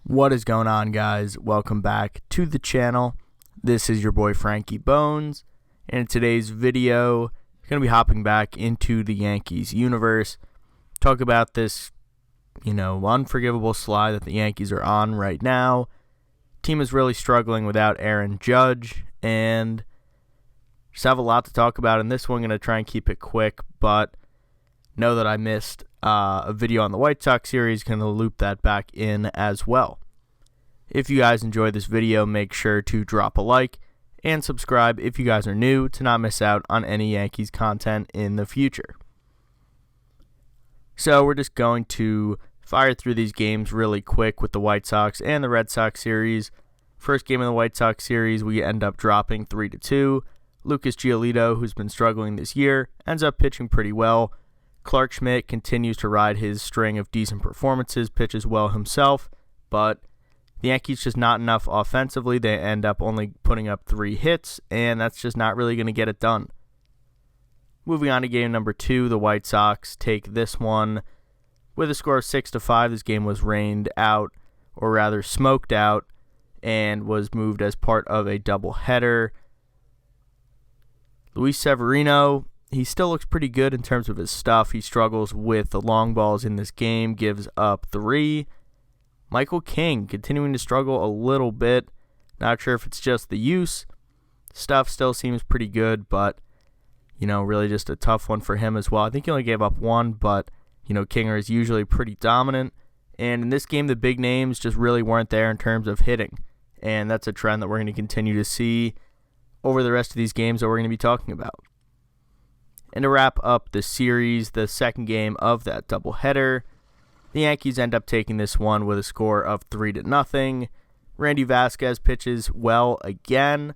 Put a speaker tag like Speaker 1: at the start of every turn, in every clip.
Speaker 1: What is going on, guys? Welcome back to the channel. This is your boy Frankie Bones, and in today's video, I'm going to be hopping back into the Yankees universe, talk about this, unforgivable slide that the Yankees are on right now. Team is really struggling without Aaron Judge, and just have a lot to talk about in this one. I'm going to try and keep it quick, but know that I missed a video on the White Sox series. Going to loop that back in as well. If you guys enjoyed this video, make sure to drop a like and subscribe if you guys are new to not miss out on any Yankees content in the future. So we're just going to fire through these games really quick with the White Sox and the Red Sox series. First game of the White Sox series, we end up dropping 3-2. Lucas Giolito, who's been struggling this year, ends up pitching pretty well. Clark Schmidt continues to ride his string of decent performances, pitches well himself, but the Yankees just not enough offensively. They end up only putting up 3 hits, and that's just not really going to get it done. Moving on to game number 2, the White Sox take this one with a score of 6-5. This game was rained out, or rather smoked out, and was moved as part of a doubleheader. Luis Severino, he still looks pretty good in terms of his stuff. He struggles with the long balls in this game, gives up 3. Michael King continuing to struggle a little bit. Not sure if it's just the use. Stuff still seems pretty good, but, really just a tough one for him as well. I think he only gave up 1, but, Kinger is usually pretty dominant. And in this game, the big names just really weren't there in terms of hitting. And that's a trend that we're going to continue to see over the rest of these games that we're going to be talking about. And to wrap up the series, the second game of that doubleheader, the Yankees end up taking this one with a score of 3-0. Randy Vasquez pitches well again,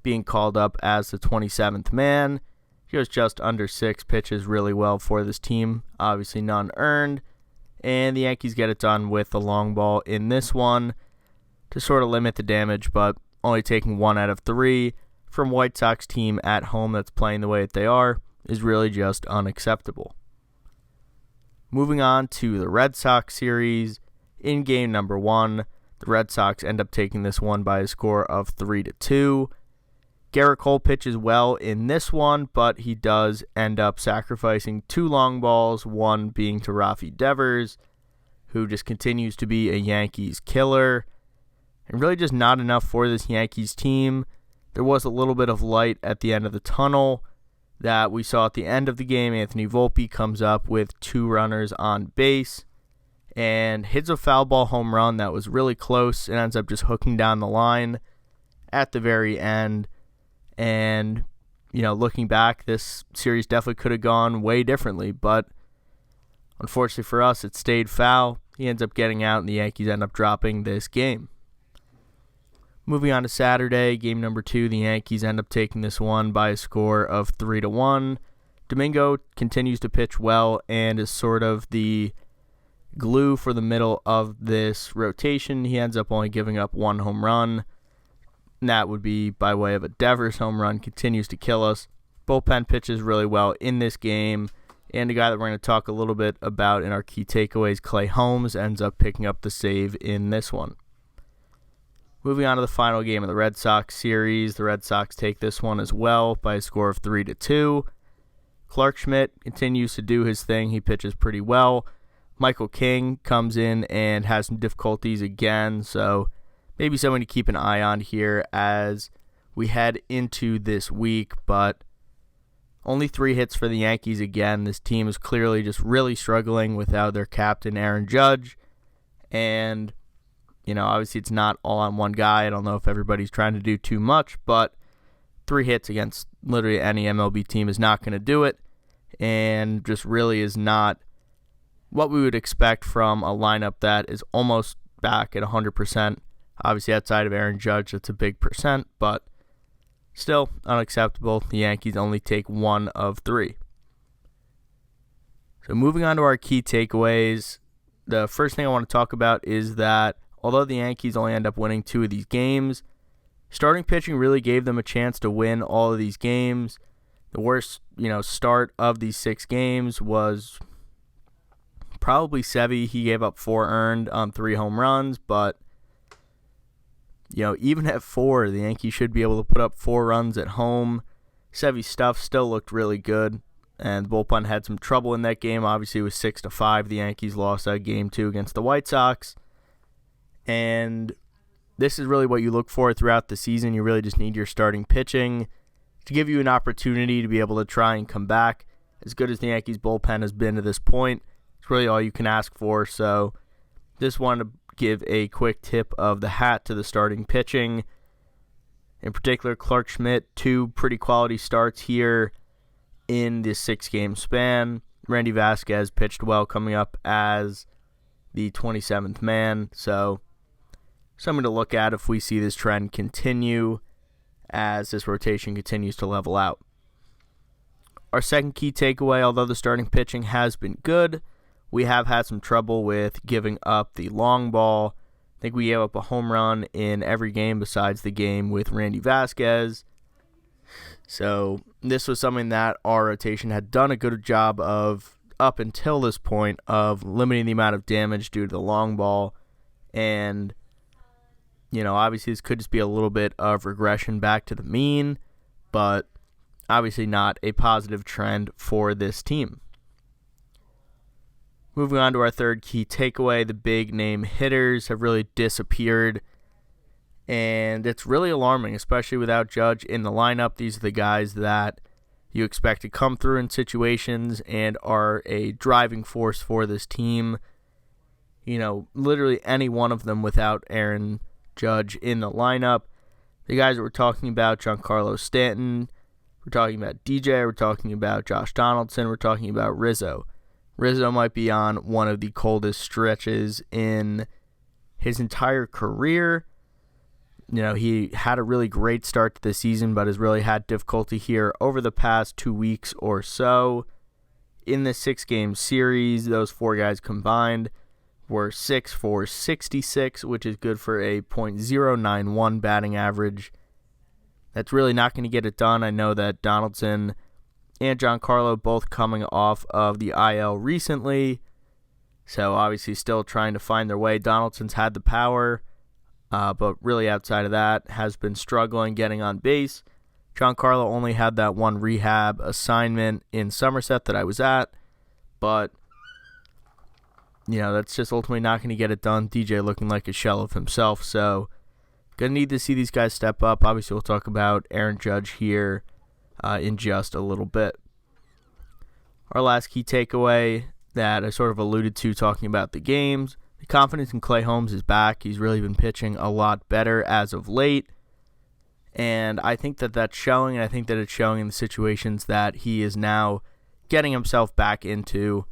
Speaker 1: being called up as the 27th man. He goes just under 6, pitches really well for this team. Obviously none earned. And the Yankees get it done with the long ball in this one to sort of limit the damage, but only taking 1 out of 3 from White Sox team at home that's playing the way that they are is really just unacceptable. Moving on to the Red Sox series, in game number 1, the Red Sox end up taking this one by a score of 3-2. Garrett Cole pitches well in this one, but he does end up sacrificing 2 long balls, one being to Rafi Devers, who just continues to be a Yankees killer, and really just not enough for this Yankees team. There was a little bit of light at the end of the tunnel that we saw at the end of the game. Anthony Volpe comes up with 2 runners on base and hits a foul ball home run that was really close and ends up just hooking down the line at the very end. And, looking back, this series definitely could have gone way differently, but unfortunately for us, it stayed foul. He ends up getting out, and the Yankees end up dropping this game. Moving on to Saturday, game number 2, the Yankees end up taking this one by a score of 3-1. Domingo continues to pitch well and is sort of the glue for the middle of this rotation. He ends up only giving up 1 home run, and that would be by way of a Devers home run. Continues to kill us. Bullpen pitches really well in this game, and a guy that we're going to talk a little bit about in our key takeaways, Clay Holmes, ends up picking up the save in this one. Moving on to the final game of the Red Sox series, the Red Sox take this one as well by a score of 3-2. Clark Schmidt continues to do his thing. He pitches pretty well. Michael King comes in and has some difficulties again, so maybe someone to keep an eye on here as we head into this week, but only 3 hits for the Yankees again. This team is clearly just really struggling without their captain, Aaron Judge, and obviously it's not all on one guy. I don't know if everybody's trying to do too much, but 3 hits against literally any MLB team is not going to do it, and just really is not what we would expect from a lineup that is almost back at 100%. Obviously outside of Aaron Judge, that's a big percent, but still unacceptable. The Yankees only take 1 of 3. So moving on to our key takeaways, the first thing I want to talk about is that although the Yankees only end up winning 2 of these games, starting pitching really gave them a chance to win all of these games. The worst, start of these 6 games was probably Sevy. He gave up 4 earned on 3 home runs, but Even at 4, the Yankees should be able to put up 4 runs at home. Sevy's stuff still looked really good, and the bullpen had some trouble in that game. Obviously, it was 6-5. The Yankees lost that game 2 against the White Sox. And this is really what you look for throughout the season. You really just need your starting pitching to give you an opportunity to be able to try and come back. As good as the Yankees bullpen has been to this point, it's really all you can ask for. So just wanted to give a quick tip of the hat to the starting pitching. In particular, Clark Schmidt, 2 pretty quality starts here in this 6-game span. Randy Vasquez pitched well, coming up as the 27th man. So something to look at if we see this trend continue as this rotation continues to level out. Our second key takeaway, although the starting pitching has been good, we have had some trouble with giving up the long ball. I think we gave up a home run in every game besides the game with Randy Vasquez. So this was something that our rotation had done a good job of up until this point, of limiting the amount of damage due to the long ball. And, obviously this could just be a little bit of regression back to the mean, but obviously not a positive trend for this team. Moving on to our third key takeaway, the big name hitters have really disappeared, and it's really alarming, especially without Judge in the lineup. These are the guys that you expect to come through in situations and are a driving force for this team. Literally any one of them without Aaron Judge in the lineup. The guys that we're talking about, Giancarlo Stanton, we're talking about DJ, we're talking about Josh Donaldson, we're talking about Rizzo. Rizzo might be on one of the coldest stretches in his entire career. He had a really great start to the season, but has really had difficulty here over the past 2 weeks or so. In this 6-game series, those 4 guys combined were 6 for 66, which is good for a .091 batting average. That's really not going to get it done. I know that Donaldson and Giancarlo both coming off of the IL recently, so obviously still trying to find their way. Donaldson's had the power, but really outside of that has been struggling getting on base. Giancarlo only had that one rehab assignment in Somerset that I was at, but that's just ultimately not going to get it done. DJ looking like a shell of himself, so going to need to see these guys step up. Obviously, we'll talk about Aaron Judge here in just a little bit. Our last key takeaway that I sort of alluded to talking about the games, the confidence in Clay Holmes is back. He's really been pitching a lot better as of late, and I think that that's showing, and I think that it's showing in the situations that he is now getting himself back into.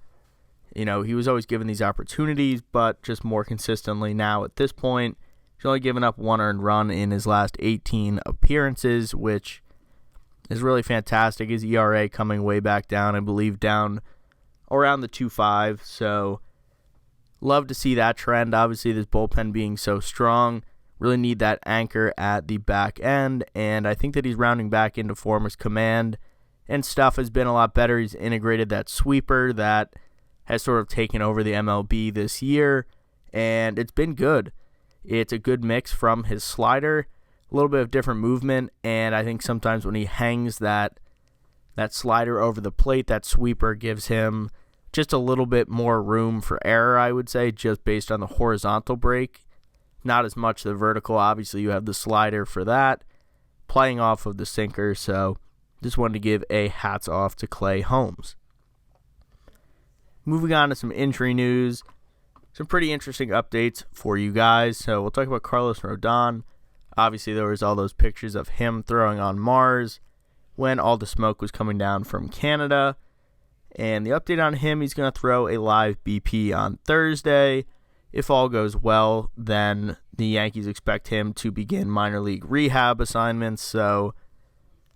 Speaker 1: He was always given these opportunities, but just more consistently now at this point. He's only given up 1 earned run in his last 18 appearances, which is really fantastic. His ERA coming way back down, I believe down around the 2.5. So love to see that trend. Obviously, this bullpen being so strong, really need that anchor at the back end. And I think that he's rounding back into form. His command and stuff has been a lot better. He's integrated that sweeper that has sort of taken over the MLB this year, and it's been good. It's a good mix from his slider, a little bit of different movement, and I think sometimes when he hangs that slider over the plate, that sweeper gives him just a little bit more room for error, I would say, just based on the horizontal break. Not as much the vertical. Obviously, you have the slider for that, playing off of the sinker, so just wanted to give a hats off to Clay Holmes. Moving on to some injury news, some pretty interesting updates for you guys. So we'll talk about Carlos Rodon. Obviously, there was all those pictures of him throwing on Mars when all the smoke was coming down from Canada. And the update on him, he's going to throw a live BP on Thursday. If all goes well, then the Yankees expect him to begin minor league rehab assignments. So,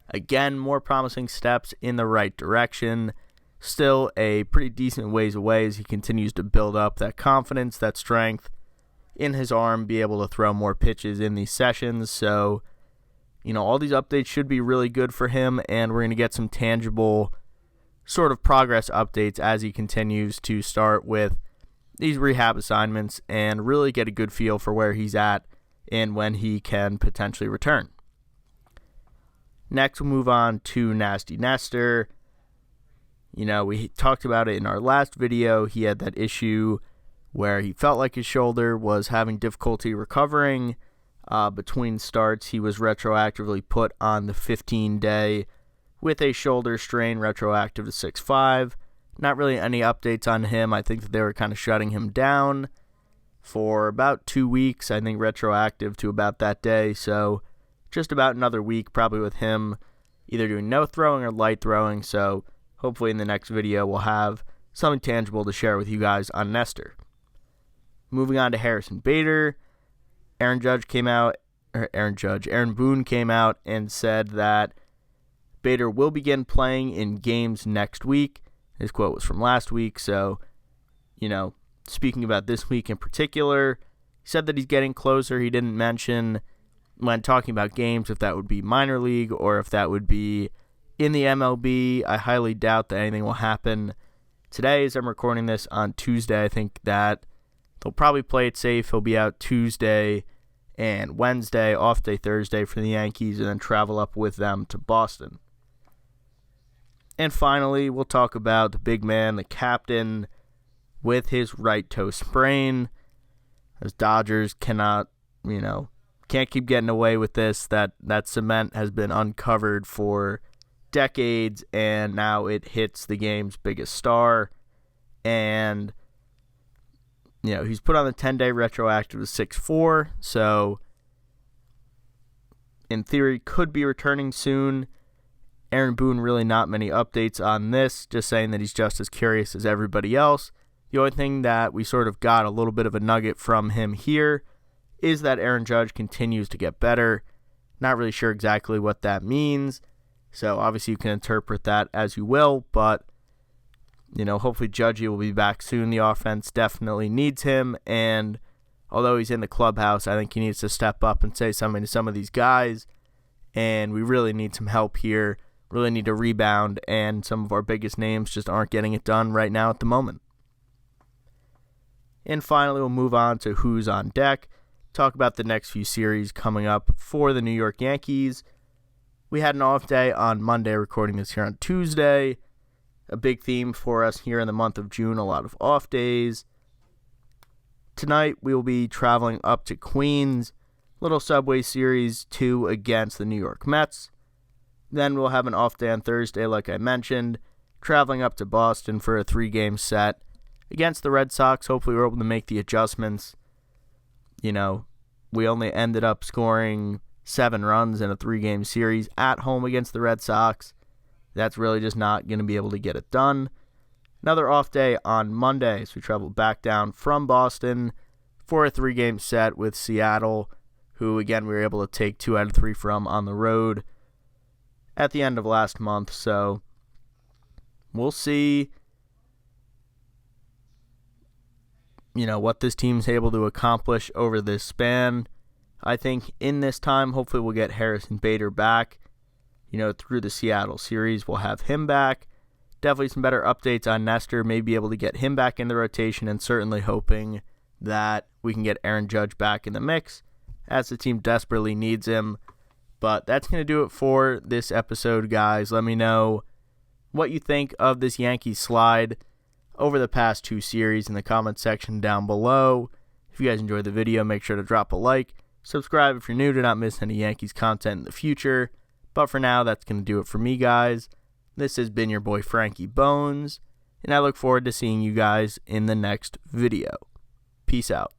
Speaker 1: again, more promising steps in the right direction. Still a pretty decent ways away as he continues to build up that confidence, that strength in his arm, be able to throw more pitches in these sessions. So, all these updates should be really good for him, and we're going to get some tangible sort of progress updates as he continues to start with these rehab assignments and really get a good feel for where he's at and when he can potentially return. Next, we'll move on to Nasty Nestor. We talked about it in our last video. He had that issue where he felt like his shoulder was having difficulty recovering. Between starts, he was retroactively put on the 15-day with a shoulder strain, retroactive to 6/5. Not really any updates on him. I think that they were kind of shutting him down for about 2 weeks, I think retroactive to about that day. So just about another week probably with him either doing no throwing or light throwing. So hopefully in the next video we'll have something tangible to share with you guys on Nestor. Moving on to Harrison Bader. Aaron Boone came out and said that Bader will begin playing in games next week. His quote was from last week, so, speaking about this week in particular, he said that he's getting closer. He didn't mention when talking about games if that would be minor league or if that would be in the MLB. I highly doubt that anything will happen today as I'm recording this on Tuesday. I think that they'll probably play it safe. He'll be out Tuesday and Wednesday, off day Thursday for the Yankees, and then travel up with them to Boston. And finally, we'll talk about the big man, the captain, with his right toe sprain. As Dodgers can't keep getting away with this. That cement has been uncovered for decades, and now it hits the game's biggest star. And he's put on the 10-day retroactive to 6/4, so in theory could be returning soon. Aaron Boone, really not many updates on this, just saying that he's just as curious as everybody else. The only thing that we sort of got a little bit of a nugget from him here is that Aaron Judge continues to get better. Not really sure exactly what that means, so obviously you can interpret that as you will, but hopefully Judgy will be back soon. The offense definitely needs him, and although he's in the clubhouse, I think he needs to step up and say something to some of these guys, and we really need some help here. Really need to rebound, and some of our biggest names just aren't getting it done right now at the moment. And finally, we'll move on to who's on deck. Talk about the next few series coming up for the New York Yankees. We had an off day on Monday, recording this here on Tuesday. A big theme for us here in the month of June, a lot of off days. Tonight, we will be traveling up to Queens, little Subway Series 2 against the New York Mets. Then we'll have an off day on Thursday, like I mentioned, traveling up to Boston for a 3-game set against the Red Sox. Hopefully we're able to make the adjustments. We only ended up scoring 7 runs in a 3-game series at home against the Red Sox. That's really just not going to be able to get it done. Another off day on Monday, so we travel back down from Boston for a 3-game set with Seattle, who, again, we were able to take 2 out of 3 from on the road at the end of last month. So we'll see, what this team's able to accomplish over this span. I think in this time, hopefully we'll get Harrison Bader back. Through the Seattle series, we'll have him back. Definitely some better updates on Nestor, maybe able to get him back in the rotation, and certainly hoping that we can get Aaron Judge back in the mix, as the team desperately needs him. But that's going to do it for this episode, guys. Let me know what you think of this Yankees slide over the past 2 series in the comment section down below. If you guys enjoyed the video, make sure to drop a like. Subscribe if you're new to not miss any Yankees content in the future. But for now, that's going to do it for me, guys. This has been your boy Frankie Bones, and I look forward to seeing you guys in the next video. Peace out.